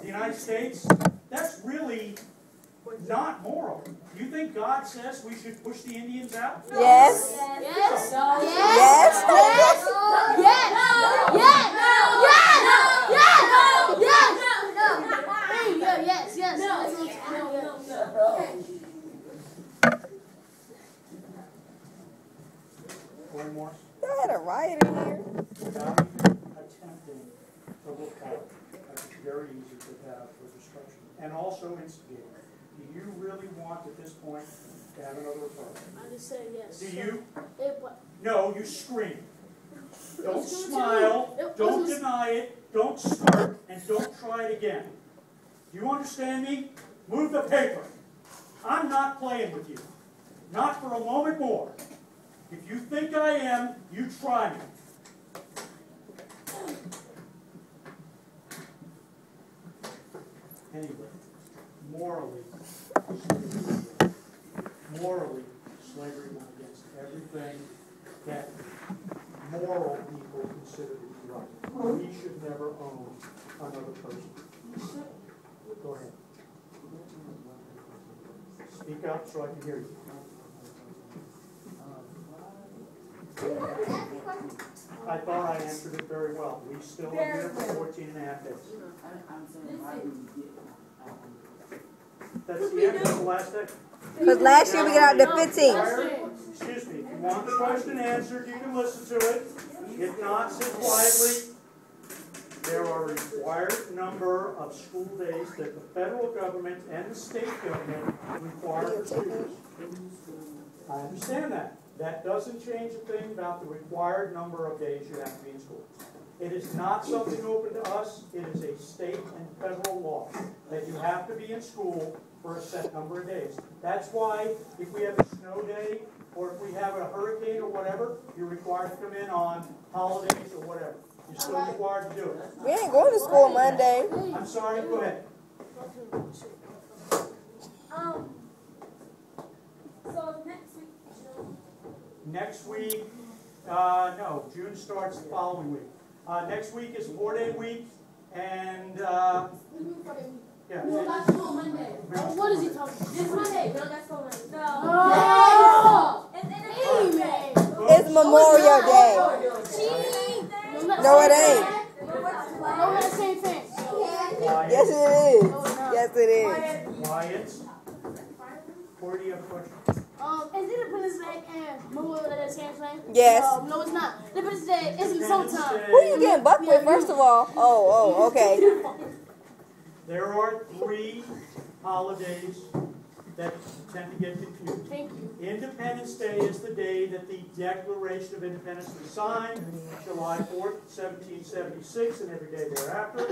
United States, that's really not moral. You think God says we should push the Indians out? Yes. Yes. Yes. Yes. Yes. Yes. Yes. Yes. Yes. Yes. One more. Y'all had a riot in here. Without even attempting to look out, that's very easy to have for destruction. And also instigating. Do you really want at this point to have another referral? I just say yes. Do you? What? No, you scream. Don't smile, don't deny it, don't smirk, and don't try it again. Do you understand me? Move the paper. I'm not playing with you. Not for a moment more. If you think I am, you try me. Anyway, morally, slavery went against everything that moral people consider to be right. We should never own another person. Go ahead. Speak up so I can hear you. I thought I answered it very well. We still are here for 14 and a half days. That's the end of the last day. Because last year we got out the 15th. Excuse me. If you want the question answered, you can listen to it. If not, sit quietly. There are a required number of school days that the federal government and the state government require for students. I understand that. That doesn't change a thing about the required number of days you have to be in school. It is not something open to us. It is a state and federal law that you have to be in school for a set number of days. That's why if we have a snow day or if we have a hurricane or whatever, you're required to come in on holidays or whatever. You're still required to do it. We ain't going to school Monday. I'm sorry, go ahead. So next week. Next week, no, June starts the following week. Next week is a 4-day week, and yeah. No, that's on Monday. What is he talking about? This Monday. No, that's on Monday. No. It's Memorial Day. No, it ain't. No, that's the same thing. Yes, it is. Yes, it is. Wyatt, where do you have a question? Is Independence Day and Memorial Day the same thing? Yes. No, it's not. Independence Day isn't sometime. Who you getting bucked with, first of all? Oh, okay. There are 3 holidays that tend to get confused. Thank you. Independence Day is the day that the Declaration of Independence was signed, July 4th, 1776, and every day thereafter.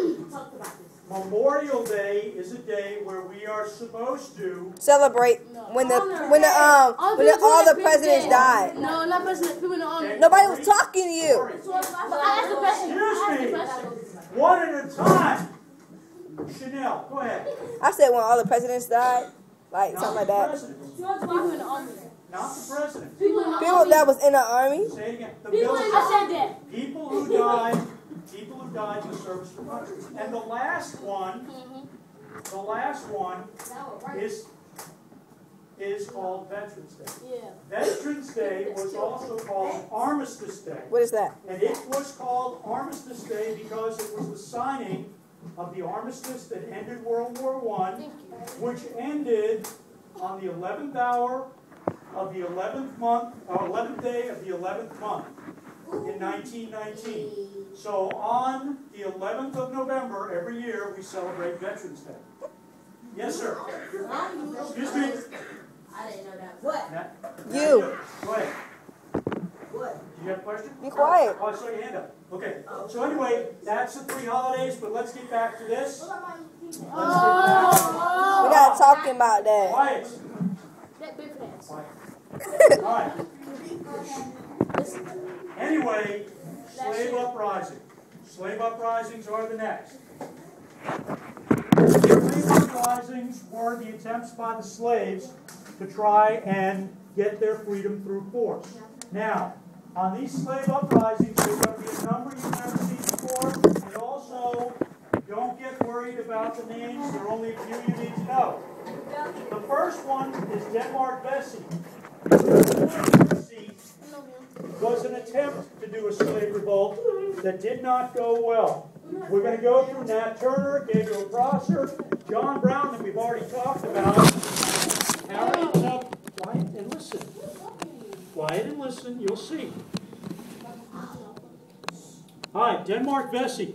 Memorial Day is a day where we are supposed to Celebrate when all the presidents died. No, not president. People in the army. Nobody was talking to you. I asked the question. Excuse me. One at a time. Chanel, go ahead. I said when all the presidents died, like Not something like the that. president. People in the army. Not the president. People in the People army. that was in the army. Say it again. The People in military. I said that. People who died in the service of the country. And the last one is called Veterans Day. Yeah. Veterans Day was also called Armistice Day. What is that? And it was called Armistice Day because it was the signing of the armistice that ended World War I, which ended on the 11th hour of the 11th month, or 11th day of the 11th month in 1919. So on the 11th of November every year we celebrate Veterans Day. Yes, sir. Excuse me. I didn't know that. What? You. Go ahead. What? Do you have a question? Be quiet. Oh, I saw your hand up. Okay. So anyway, that's the 3 holidays, but let's get back to this. We're not talking about that. Quiet. That big pants. Quiet. All right. Anyway, slave uprising. Slave uprisings are the next. Slave uprisings were the attempts by the slaves to try and get their freedom through force. Now, on these slave uprisings, there's going to be a number you've never seen before, and also Don't get worried about the names. There are only a few you need to know. The first one is Denmark Vesey. Vesey was an attempt to do a slave revolt that did not go well. We're going to go through Nat Turner, Gabriel Prosser, John Brown, that we've already talked about. Harry, quiet and listen. Quiet and listen, you'll see. Hi, Denmark Vesey.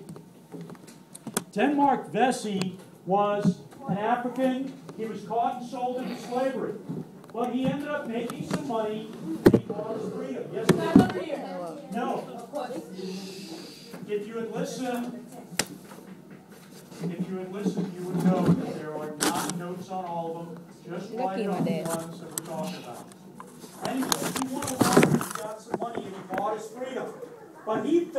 Denmark Vesey was an African. He was caught and sold into slavery. But he ended up making some money and he bought his freedom. Yes, no. If you had listened, you would know that there are not notes on all of them, just write on the ones that we're talking about. Anyway, he won a lottery, he got some money, and he bought his freedom. But he felt